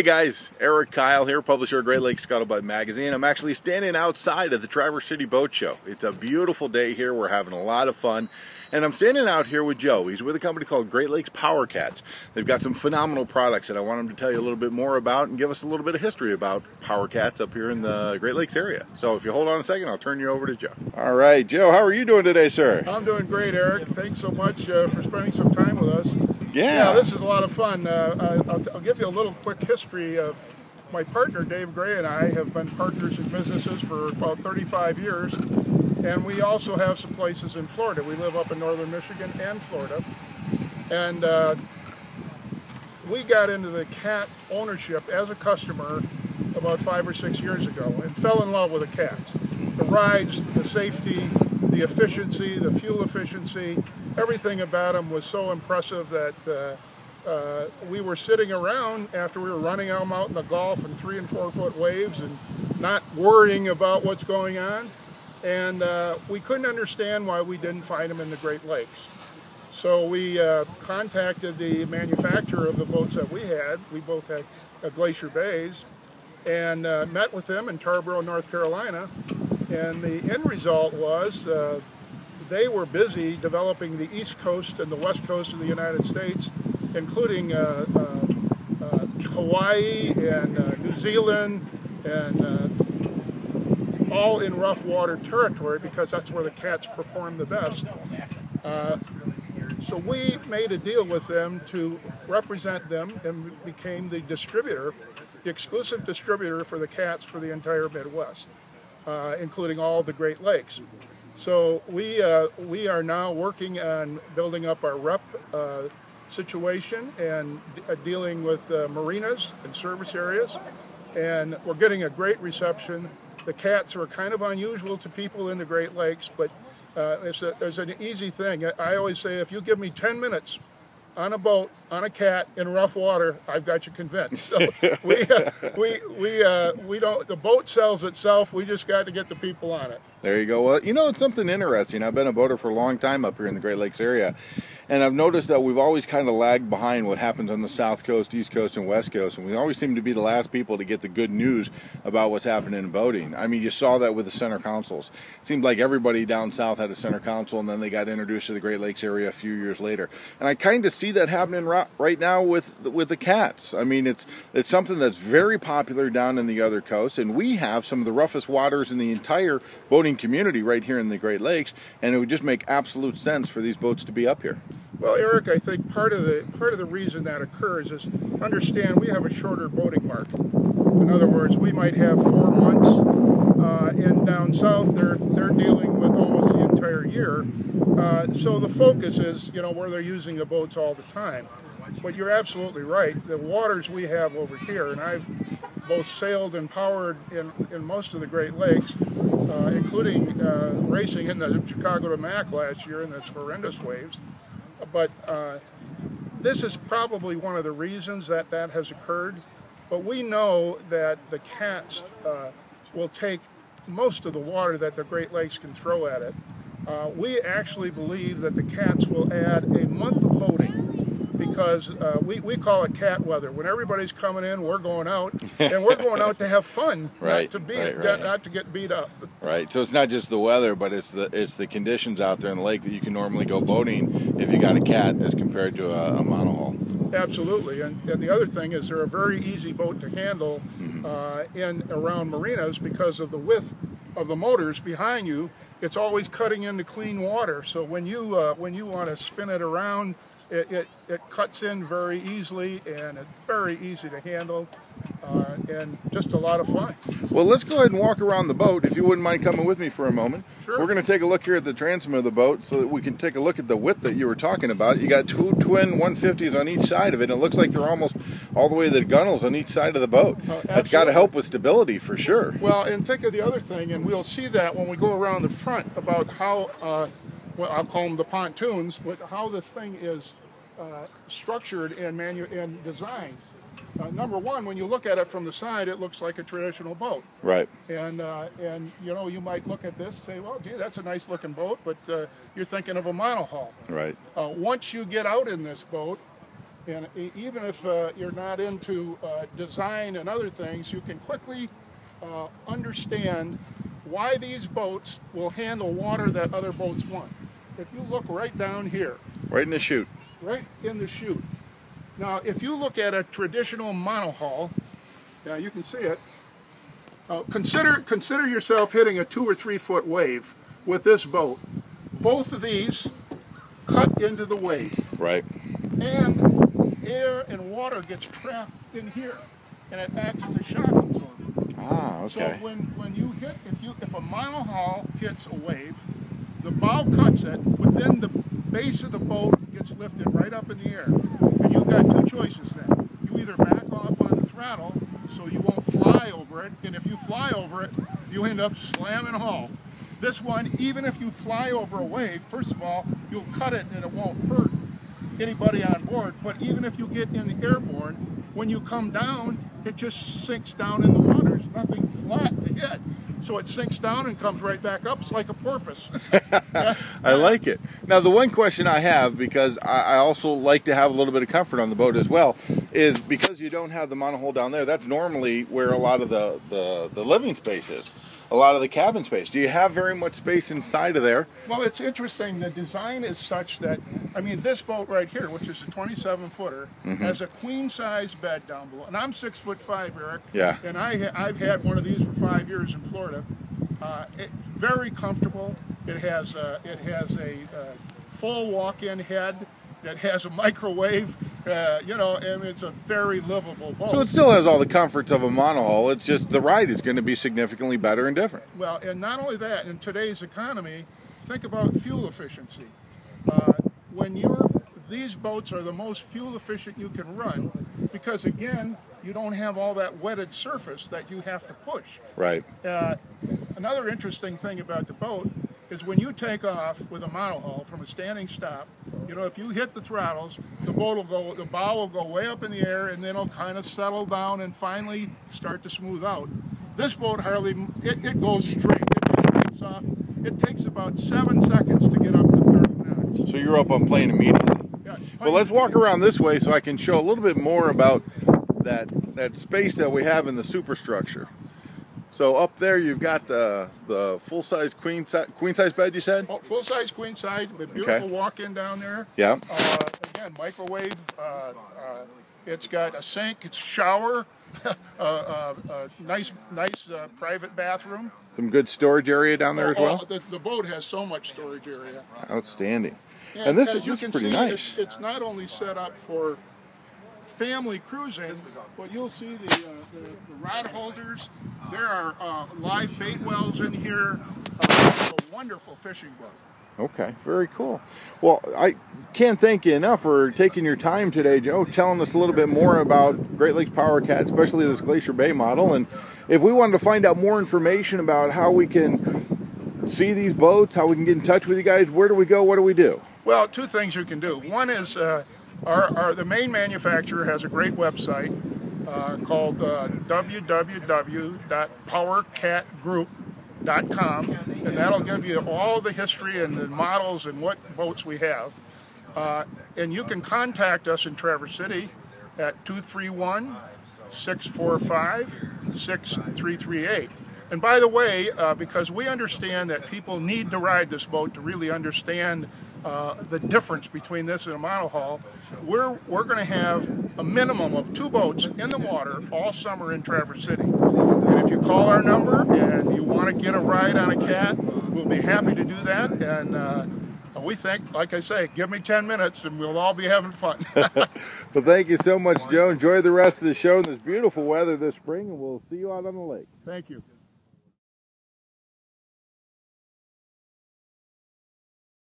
Hey guys, Erik Kyle here, publisher of Great Lakes Scuttlebutt magazine. I'm actually standing outside of the Traverse City Boat Show. It's a beautiful day here. We're having a lot of fun. And I'm standing out here with Joe. He's with a company called Great Lakes Powercats. They've got some phenomenal products that I want him to tell you a little bit more about and give us a little bit of history about Powercats up here in the Great Lakes area. So if you hold on a second, I'll turn you over to Joe. All right, Joe, how are you doing today, sir? I'm doing great, Erik. Thanks so much for spending some time with us. Yeah, this is a lot of fun. I'll give you a little quick history of my partner, Dave Gray, and I have been partners in businesses for about 35 years, and we also have some places in Florida. We live up in northern Michigan and Florida, and we got into the cat ownership as a customer about 5 or 6 years ago and fell in love with the cats. The rides, the safety, the efficiency, the fuel efficiency, everything about them was so impressive that we were sitting around after we were running them out in the Gulf in 3- and 4-foot waves and not worrying about what's going on. And we couldn't understand why we didn't find them in the Great Lakes. So we contacted the manufacturer of the boats that we had. We both had Glacier Bays, and met with them in Tarboro, North Carolina. And the end result was they were busy developing the East Coast and the West Coast of the United States, including Hawaii and New Zealand, and all in rough water territory because that's where the cats perform the best. So we made a deal with them to represent them and became the distributor, the exclusive distributor for the cats for the entire Midwest, including all the Great Lakes. So we are now working on building up our rep situation and dealing with marinas and service areas, and we're getting a great reception. The cats are kind of unusual to people in the Great Lakes, but there's an easy thing. I always say, if you give me 10 minutes on a boat, on a cat in rough water, I've got you convinced. So we don't. The boat sells itself. We just got to get the people on it. There you go. Well, you know, it's something interesting. I've been a boater for a long time up here in the Great Lakes area, and I've noticed that we've always kind of lagged behind what happens on the South Coast, East Coast, and West Coast, and we always seem to be the last people to get the good news about what's happening in boating. I mean, you saw that with the center consoles. It seemed like everybody down south had a center console, and then they got introduced to the Great Lakes area a few years later. And I kind of see that happening right now with the cats. I mean, it's something that's very popular down in the other coasts, and we have some of the roughest waters in the entire boating community right here in the Great Lakes, and it would just make absolute sense for these boats to be up here. Well, Erik, I think part of the reason that occurs is, understand, we have a shorter boating market. In other words, we might have 4 months, and down south they're dealing with almost the entire year. So the focus is, where they're using the boats all the time. But you're absolutely right. The waters we have over here, and I've both sailed and powered in most of the Great Lakes, including racing in the Chicago to Mac last year in its horrendous waves. But this is probably one of the reasons that has occurred. But we know that the cats will take most of the water that the Great Lakes can throw at it. We actually believe that the cats will add a month of boating, because we call it cat weather. When everybody's coming in, we're going out, and we're going out to have fun, right, not to get beat up. Right. So it's not just the weather, but it's the conditions out there in the lake that you can normally go boating if you got a cat as compared to a monohull. Absolutely. And the other thing is, they're a very easy boat to handle in around marinas because of the width of the motors behind you. It's always cutting into clean water. So when you want to spin it around, it cuts in very easily, and it's very easy to handle, and just a lot of fun. Well, let's go ahead and walk around the boat, if you wouldn't mind coming with me for a moment. Sure. We're going to take a look here at the transom of the boat so that we can take a look at the width that you were talking about. You got two twin 150s on each side of it, and it looks like they're almost all the way to the gunnels on each side of the boat. That's got to help with stability for sure. Well, and think of the other thing, and we'll see that when we go around the front, about how, well, I'll call them the pontoons, but how this thing is structured and designed. Number one, when you look at it from the side, it looks like a traditional boat. Right. And you might look at this and say, well, gee, that's a nice looking boat, but you're thinking of a monohull. Right. Once you get out in this boat, And even if you're not into design and other things, you can quickly understand why these boats will handle water that other boats won't. If you look right down here. Right in the chute. Right in the chute. Now, if you look at a traditional monohull, you can see it. Consider yourself hitting a 2 or 3 foot wave with this boat. Both of these cut into the wave. Right. And air and water gets trapped in here, and it acts as a shock absorber. Ah, okay. So when you hit, if a monohull hits a wave, the bow cuts it, but then the base of the boat gets lifted right up in the air. And you've got 2 choices then. You either back off on the throttle so you won't fly over it, and if you fly over it, you end up slamming hull. This one, even if you fly over a wave, first of all, you'll cut it and it won't hurt anybody on board, but even if you get in the airborne, when you come down, it just sinks down in the water. There's nothing flat to hit. So it sinks down and comes right back up. It's like a porpoise. I like it. Now, the one question I have, because I also like to have a little bit of comfort on the boat as well, is because you don't have the monohull down there, that's normally where a lot of the living space is, a lot of the cabin space. Do you have very much space inside of there? Well, it's interesting. The design is such that, I mean, this boat right here, which is a 27-footer, has a queen-size bed down below. And I'm 6'5", Eric. Yeah. And I've had one of these for 5 years in Florida. Very comfortable. It has a full walk-in head. It has a microwave. You know, and it's a very livable boat. So it still has all the comforts of a monohull. It's just the ride is going to be significantly better and different. Well, and not only that, in today's economy, think about fuel efficiency. These boats are the most fuel efficient you can run because, again, you don't have all that wetted surface that you have to push. Right. Another interesting thing about the boat is when you take off with a monohull from a standing stop, you know, if you hit the throttles, the bow will go way up in the air, and then it'll kind of settle down and finally start to smooth out. This boat it goes straight. It just takes off. It takes about 7 seconds to get up to 30 knots. So you're up on plane immediately. Yeah, well, let's walk around this way so I can show a little bit more about that space that we have in the superstructure. So up there you've got the full-size queen size bed, you said? Oh, full-size queen size with beautiful walk-in down there. Yeah. Again, microwave. It's got a sink. It's a shower. Nice private bathroom. Some good storage area down there as well? The boat has so much storage area. Outstanding. And this is pretty nice. It's not only set up for family cruising, but you'll see the rod holders. There are live bait wells in here. It's a wonderful fishing boat. Okay, very cool. Well, I can't thank you enough for taking your time today, Joe, telling us a little bit more about Great Lakes Powercat, especially this Glacier Bay model. And if we wanted to find out more information about how we can see these boats, how we can get in touch with you guys, where do we go, what do we do? Well, 2 things you can do. One is the main manufacturer has a great website called www.powercatgroup.com, and that'll give you all the history and the models and what boats we have. And you can contact us in Traverse City at 231-645-6338. And by the way, because we understand that people need to ride this boat to really understand the difference between this and a monohull, we're going to have a minimum of 2 boats in the water all summer in Traverse City. And if you call our number and you want to get a ride on a cat, we'll be happy to do that. And we think, like I say, give me 10 minutes and we'll all be having fun. Well, thank you so much, Joe. Enjoy the rest of the show in this beautiful weather this spring, and we'll see you out on the lake. Thank you.